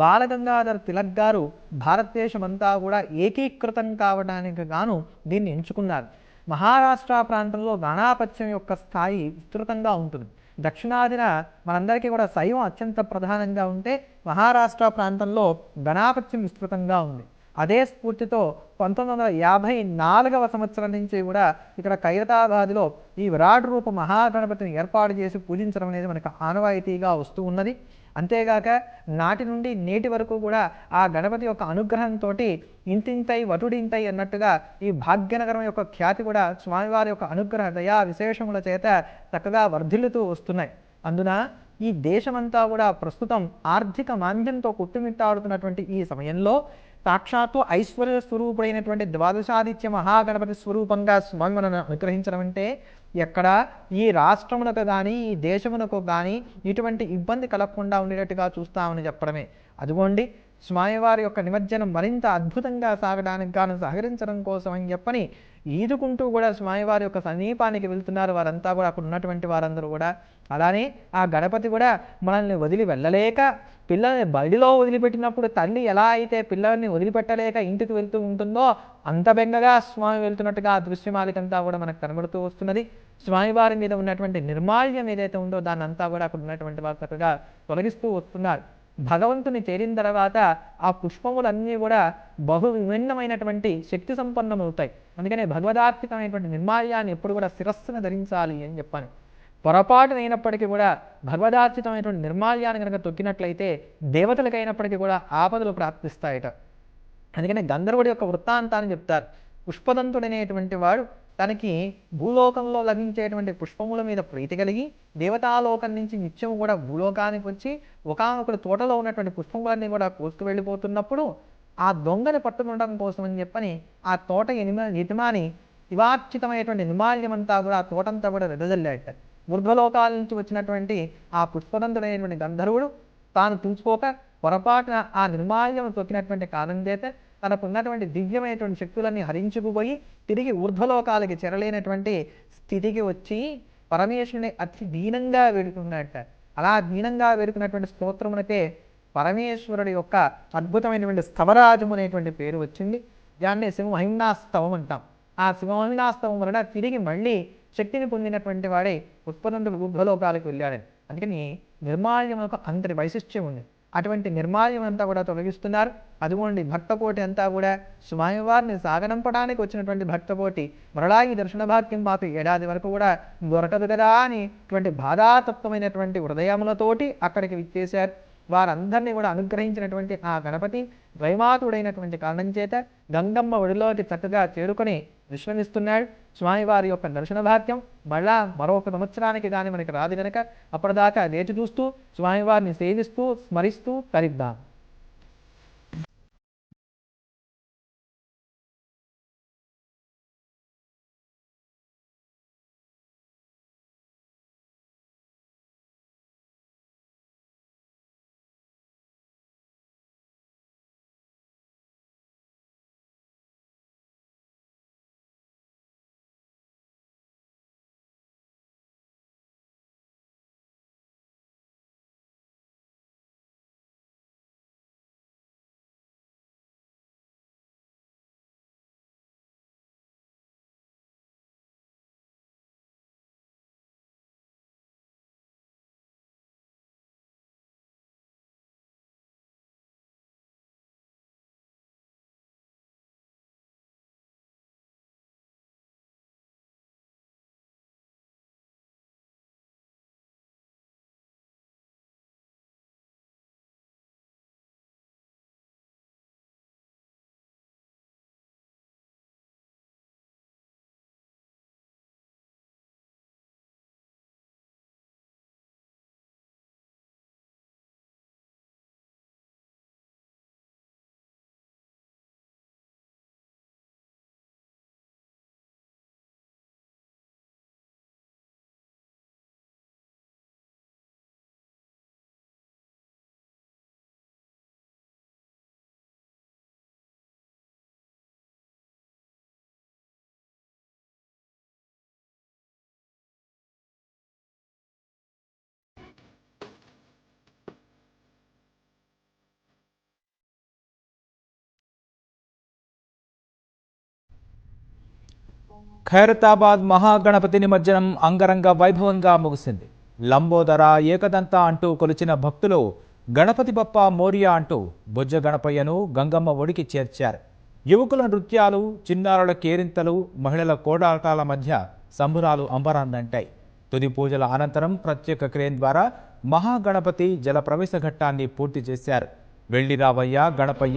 బాలగంగాధర్ తిలక్ గారు భారతదేశమంతా కూడా ఏకీకృతం కావడానికి గాను దీన్ని ఎంచుకున్నారు. మహారాష్ట్ర ప్రాంతంలో గణాపత్యం యొక్క స్థాయి విస్తృతంగా ఉంటుంది. దక్షిణాదిన మనందరికీ కూడా శైవం అత్యంత ప్రధానంగా ఉంటే మహారాష్ట్ర ప్రాంతంలో గణాపత్యం విస్తృతంగా ఉంది. అదే స్ఫూర్తితో 1954వ సంవత్సరం నుంచి కూడా ఇక్కడ ఖైరతాబాద్లో ఈ విరాట్ రూప మహాగణపతిని ఏర్పాటు చేసి పూజించడం అనేది మనకు ఆనవాయితీగా వస్తూ ఉన్నది. అంతేగాక నాటి నుండి నేటి వరకు కూడా ఆ గణపతి యొక్క అనుగ్రహంతో ఇంతింతై వటుడింతై అన్నట్టుగా ఈ భాగ్యనగరం యొక్క ఖ్యాతి కూడా స్వామివారి యొక్క అనుగ్రహ దయా విశేషముల చేత చక్కగా వర్ధిల్లుతూ వస్తున్నాయి. అందున ఈ దేశమంతా కూడా ప్రస్తుతం ఆర్థిక మాంద్యంతో కొట్టుమిట్టాడుతున్నటువంటి ఈ సమయంలో సాక్షాత్తు ఐశ్వర్య స్వరూపుడైనటువంటి ద్వాదశాదిత్య మహాగణపతి స్వరూపంగా స్వామి మనను అనుగ్రహించడం అంటే ఎక్కడ ఈ రాష్ట్రమునకు కానీ ఈ దేశమునకు కానీ ఇటువంటి ఇబ్బంది కలగకుండా ఉండేటట్టుగా చూస్తామని చెప్పడమే. అదిగోండి స్వామివారి యొక్క నిమజ్జనం మరింత అద్భుతంగా సాగడానికి గాను సహకరించడం కోసం అని చెప్పని ఈదుకుంటూ కూడా స్వామివారి యొక్క సమీపానికి వెళ్తున్నారు వారంతా కూడా, అక్కడ ఉన్నటువంటి వారందరూ కూడా. అలానే ఆ గణపతి కూడా మనల్ని వదిలి వెళ్ళలేక, పిల్లల్ని బడిలో వదిలిపెట్టినప్పుడు తల్లి ఎలా అయితే పిల్లల్ని వదిలిపెట్టలేక ఇంటికి వెళ్తూ ఉంటుందో అంత బెంగగా స్వామి వెళ్తున్నట్టుగా ఆ దృశ్యమాలికంతా కూడా మనకు కనబడుతూ వస్తున్నది. స్వామివారి మీద ఉన్నటువంటి నిర్మాల్యం ఏదైతే ఉందో దాన్ని అంతా కూడా అక్కడ ఉన్నటువంటి వారు చక్కగా తొలగిస్తూ వస్తున్నారు. భగవంతుని చేరిన తర్వాత ఆ పుష్పములన్నీ కూడా బహు విభిన్నమైనటువంటి శక్తి సంపన్నమవుతాయి. అందుకనే భగవదార్పితమైనటువంటి నిర్మాల్యాన్ని ఎప్పుడు కూడా శిరస్సును ధరించాలి అని చెప్పాను. పొరపాటునైనప్పటికీ కూడా భగవదార్చితమైనటువంటి నిర్మాల్యాన్ని కనుక తొక్కినట్లయితే దేవతలకైనప్పటికీ కూడా ఆపదలు ప్రాప్తిస్తాయట. అందుకనే గంధర్వుడి యొక్క వృత్తాంతాన్ని చెప్తారు. పుష్పదంతుడనేటువంటి వాడు తనకి భూలోకంలో లభించేటువంటి పుష్పముల మీద ప్రీతి కలిగి దేవతాలోకం నుంచి నిత్యం కూడా భూలోకానికి వచ్చి ఒకానొక తోటలో ఉన్నటువంటి పుష్పములన్నీ కూడా కోసుకు వెళ్ళిపోతున్నప్పుడు ఆ దొంగని పట్టుకుండడం కోసం అని చెప్పని ఆ తోట యజమాని శివార్చితమైనటువంటి నిర్మాల్యమంతా కూడా ఆ తోటంతా కూడా వెదజల్లాట. ఊర్ధ్వలోకాల నుంచి వచ్చినటువంటి ఆ పుష్పదంతుడైనటువంటి గంధర్వుడు తాను చూసుకోక పొరపాటున ఆ నిర్మాల్యం తొక్కినటువంటి కారణం చేత తనకున్నటువంటి దివ్యమైనటువంటి శక్తులన్నీ హరించుకుపోయి తిరిగి ఊర్ధ్వలోకాలకి చెరలేనటువంటి స్థితికి వచ్చి పరమేశ్వరుని అతి దీనంగా వేడుకున్నట్ట. అలా దీనంగా వేడుకున్నటువంటి స్తోత్రమునకే పరమేశ్వరుడి యొక్క అద్భుతమైనటువంటి స్తవరాజము అనేటువంటి పేరు వచ్చింది. దాన్నే శివమహిమ్నాస్తవం అంటాం. ఆ శివమహిమ్నాస్తవం వలన తిరిగి మళ్ళీ శక్తిని పొందినటువంటి వాడే ఉత్పన్నుడు ఊర్ధ్వలోకాలకు వెళ్ళాడని. అందుకని నిర్మాల్యమునకు అంతటి వైశిష్ట్యం ఉంది. అటువంటి నిర్మాల్యం అంతా కూడా తొలగిస్తున్నారు. అదిగోండి భక్తకోటి అంతా కూడా స్వామివారిని సాగనంపడానికి వచ్చినటువంటి భక్తకోటి మరలా ఈ దర్శన భాగ్యం మాకు ఏడాది వరకు కూడా దొరకదు కదా అని ఇటువంటి బాధాతత్వమైనటువంటి హృదయములతోటి అక్కడికి విచ్చేశారు. వారందరినీ కూడా అనుగ్రహించినటువంటి ఆ గణపతి ద్వైమాతుడైనటువంటి కారణం చేత గంగమ్మ ఒడిలోకి చక్కగా చేరుకొని విశ్రమిస్తున్నాడు. స్వామివారి యొక్క దర్శన భాగ్యం మళ్ళా మరొక సంవత్సరానికి కానీ మనకి రాదు కనుక అప్పటిదాకా వేచి చూస్తూ స్వామివారిని సేవిస్తూ స్మరిస్తూ తరిద్దాం. ఖైరతాబాద్ మహాగణపతి నిమజ్జనం అంగరంగ వైభవంగా ముగిసింది. లంబోదర ఏకదంత అంటూ కొలిచిన భక్తులు గణపతి బప్ప మోరియా అంటూ బొజ్జ గణపయ్యను గంగమ్మ ఒడికి చేర్చారు. యువకుల నృత్యాలు, చిన్నారుల కేరింతలు, మహిళల కోడాటాల మధ్య సంబురాలు అంబరాన్నంటాయి. తుది పూజల అనంతరం ప్రత్యేక క్రేన్ ద్వారా మహాగణపతి జల ప్రవేశ ఘట్టాన్ని పూర్తి చేశారు. వెళ్లి రావయ్య గణపయ్య